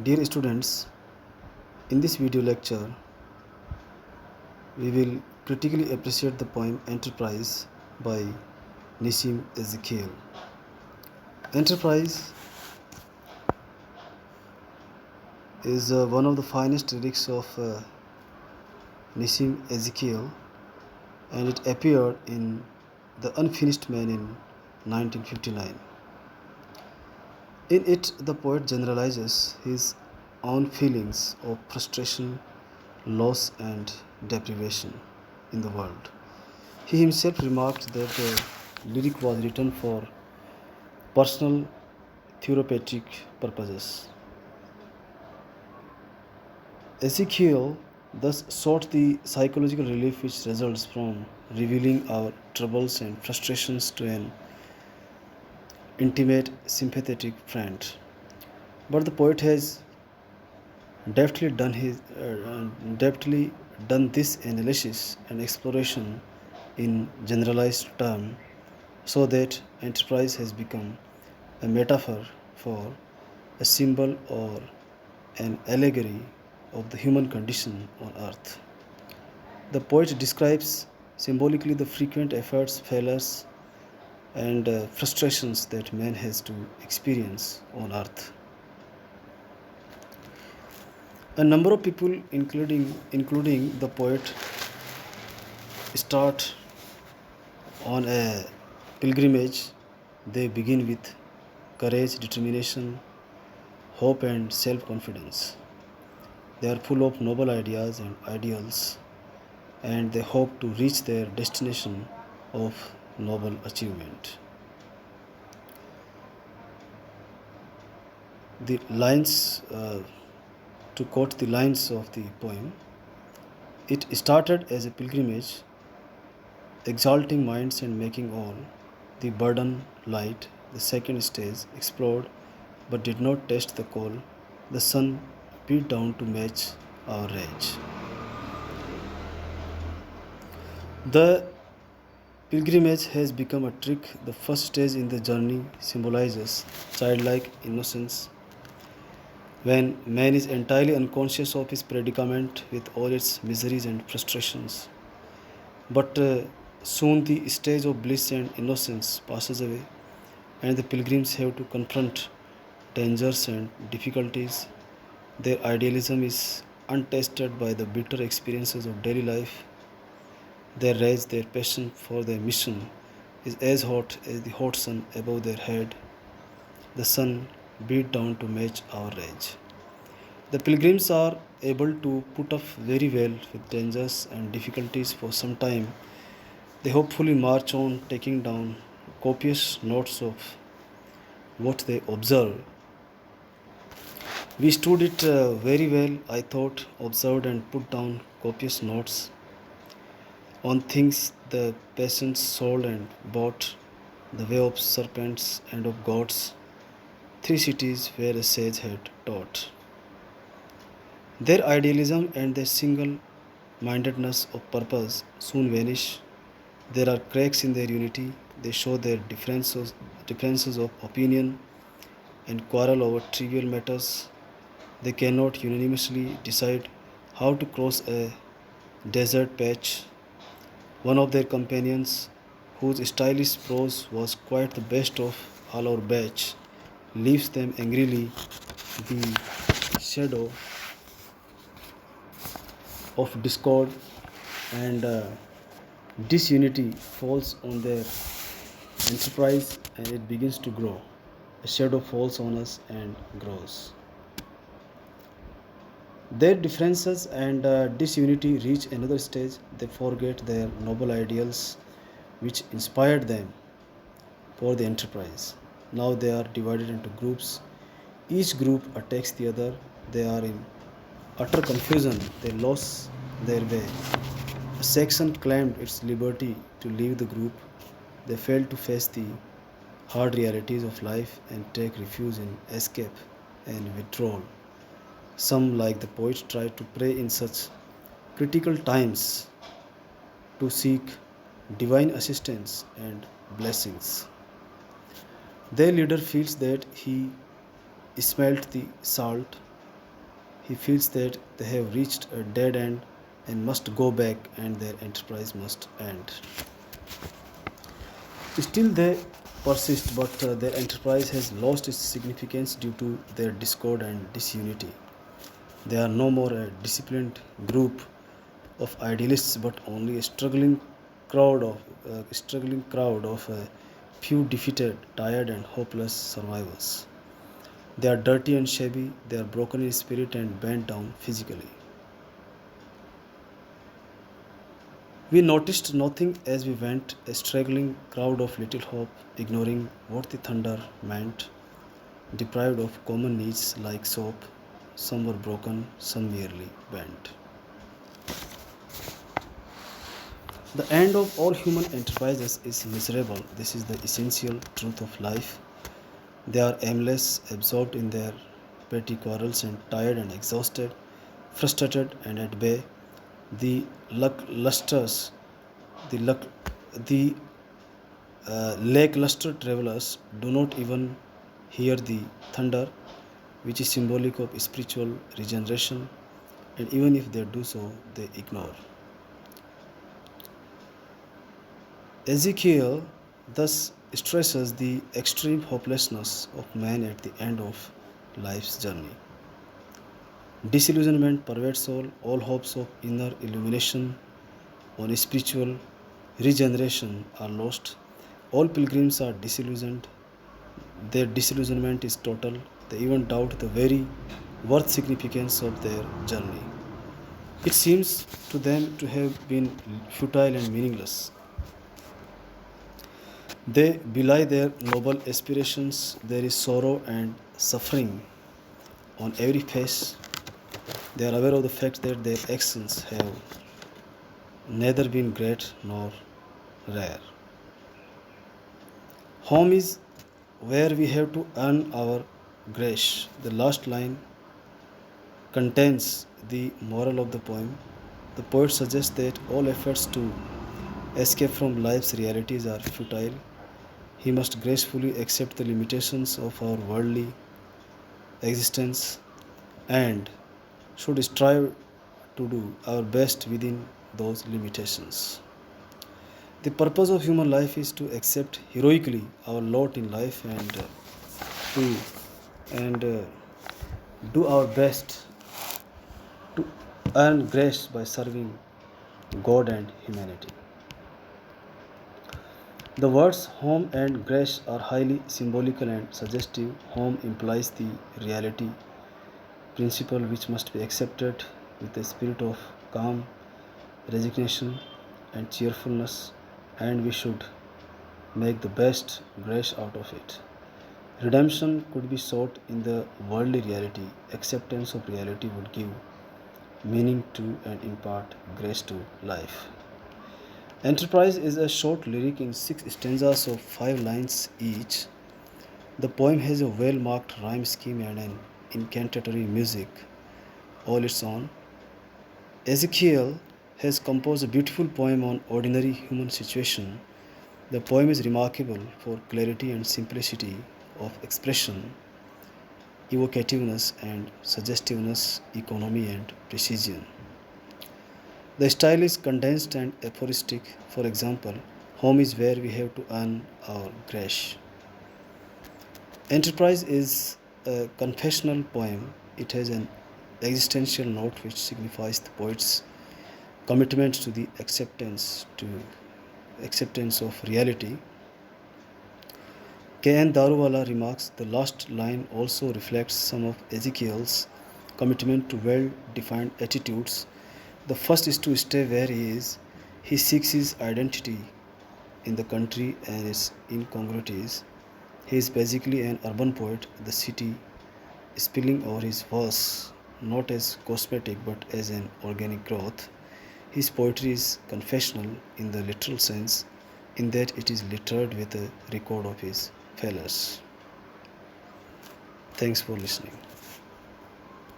Dear students, in this video lecture, we will critically appreciate the poem Enterprise by Nissim Ezekiel. Enterprise is one of the finest lyrics of Nissim Ezekiel, and it appeared in The Unfinished Man in 1959. In it, the poet generalizes his own feelings of frustration, loss, and deprivation in the world. He himself remarked that the lyric was written for personal therapeutic purposes. Ezekiel thus sought the psychological relief which results from revealing our troubles and frustrations to an intimate, sympathetic friend. But the poet has deftly done this analysis and exploration in generalized term so that enterprise has become a metaphor for a symbol or an allegory of the human condition on earth. The poet describes symbolically the frequent efforts, failures, and frustrations that man has to experience on earth. A number of people, including the poet, start on a pilgrimage. They begin with courage, determination, hope, and self-confidence. They are full of noble ideas and ideals, and they hope to reach their destination of noble achievement. The lines, to quote the lines of the poem, it started as a pilgrimage, exalting minds and making all the burden light. The second stage explored but did not test the coal. The sun beat down to match our rage. The pilgrimage has become a trick. The first stage in the journey symbolizes childlike innocence, when man is entirely unconscious of his predicament with all its miseries and frustrations. But soon the stage of bliss and innocence passes away, and the pilgrims have to confront dangers and difficulties. Their idealism is untested by the bitter experiences of daily life. Their rage, their passion for their mission is as hot as the hot sun above their head. The sun beat down to match our rage. The pilgrims are able to put up very well with dangers and difficulties for some time. They hopefully march on, taking down copious notes of what they observe. We stood it very well, I thought, observed and put down copious notes on things the peasants sold and bought, the way of serpents and of gods, three cities where a sage had taught. Their idealism and their single mindedness of purpose soon vanish. There are cracks in their unity. They show their differences of opinion and quarrel over trivial matters. They cannot unanimously decide how to cross a desert patch. One of their companions, whose stylish prose was quite the best of all our batch, leaves them angrily. The shadow of discord and disunity falls on their enterprise, and it begins to grow. A shadow falls on us and grows. Their differences and disunity reach another stage. They forget their noble ideals which inspired them for the enterprise. Now they are divided into groups. Each group attacks the other. They are in utter confusion. They lost their way. A section claimed its liberty to leave the group. They failed to face the hard realities of life and take refuge in escape and withdrawal. Some, like the poet, try to pray in such critical times to seek divine assistance and blessings. Their leader feels that he smelt the salt He feels that they have reached a dead end and must go back, and their enterprise must end. Still, they persist, but their enterprise has lost its significance due to their discord and disunity. They are no more a disciplined group of idealists, but only a struggling crowd of a few defeated, tired, and hopeless survivors. They are dirty and shabby. They are broken in spirit and bent down physically. We noticed nothing as we went, a straggling crowd of little hope, ignoring what the thunder meant, deprived of common needs like soap. Some were broken, some merely bent. The end of all human enterprises is miserable. This is the essential truth of life. They are aimless, absorbed in their petty quarrels, and tired and exhausted, frustrated and at bay. The lacklusters, the luck, the lackluster travelers do not even hear the thunder, which is symbolic of spiritual regeneration, and even if they do so, they ignore. Ezekiel thus stresses the extreme hopelessness of man at the end of life's journey. Disillusionment pervades all hopes of inner illumination on spiritual regeneration are lost. All pilgrims are disillusioned. Their disillusionment is total. They even doubt the very worth significance of their journey. It seems to them to have been futile and meaningless. They belie their noble aspirations. There is sorrow and suffering on every face. They are aware of the fact that their actions have neither been great nor rare. Home is where we have to earn our grace. The last line contains the moral of the poem. The poet suggests that all efforts to escape from life's realities are futile. He must gracefully accept the limitations of our worldly existence and should strive to do our best within those limitations. The purpose of human life is to accept heroically our lot in life and do our best to earn grace by serving God and humanity. The words home and grace are highly symbolical and suggestive. Home implies the reality principle which must be accepted with a spirit of calm, resignation, and cheerfulness, and we should make the best grace out of it. Redemption could be sought in the worldly reality. Acceptance of reality would give meaning to and impart grace to life. Enterprise is a short lyric in 6 stanzas of 5 lines each. The poem has a well marked rhyme scheme and an incantatory music all its own. Ezekiel has composed a beautiful poem on ordinary human situation. The poem is remarkable for clarity and simplicity of expression, evocativeness and suggestiveness, economy and precision. The style is condensed and aphoristic. For example, home is where we have to earn our grace. Enterprise is a confessional poem. It has an existential note which signifies the poet's commitment to the acceptance of reality. K.N. Daruwala remarks the last line also reflects some of Ezekiel's commitment to well-defined attitudes. The first is to stay where he is. He seeks his identity in the country and its incongruities. He is basically an urban poet, the city spilling over his verse, not as cosmetic but as an organic growth. His poetry is confessional in the literal sense, in that it is littered with a record of his failures. Thanks for listening.